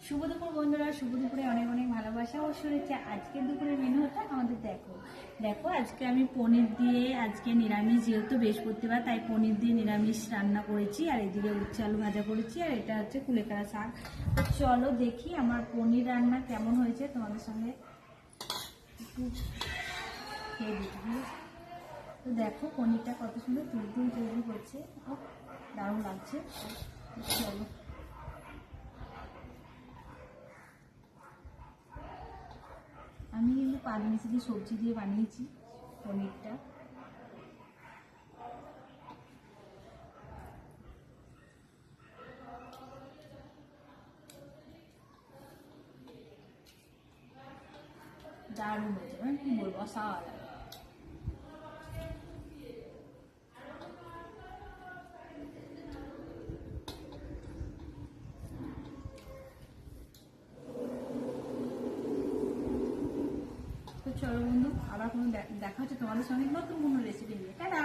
শুভ দুপুর বন্ধুরা, শুভ দুপুরে অনেক অনেক ভালোবাসা ও শুভেচ্ছা। আজকের দুপুরের মেনুটা আমাদের দেখো দেখো আজকে আমি পনির দিয়ে, আজকে নিরামিষ যেহেতু বৃহস্পতিবার, তাই পনির দিয়ে নিরামিষ রান্না করেছি। আর এদিকে উচ্ছে আলু ভাজা করেছি, আর এটা হচ্ছে কুলেখাড়া শাক। তো চলো দেখি আমার পনির রান্না কেমন হয়েছে, তোমাদের সঙ্গে একটু খেয়ে দিতে হবে। তো দেখো পনিরটা কত সুন্দর তুলতুল তৈরি করছে, দারুণ লাগছে। চলো, আমি কিন্তু পাঁচমিশালি দিয়ে সবজি দিয়ে বানিয়েছি পনিরটা। দারুণ হয়েছে, মানে কি বলবো, অসাধারণ। তো চলো বন্ধু, আবার কোনো দেখা হচ্ছে তোমাদের সঙ্গে নতুন কোনো রেসিপি নিয়ে। টাটা।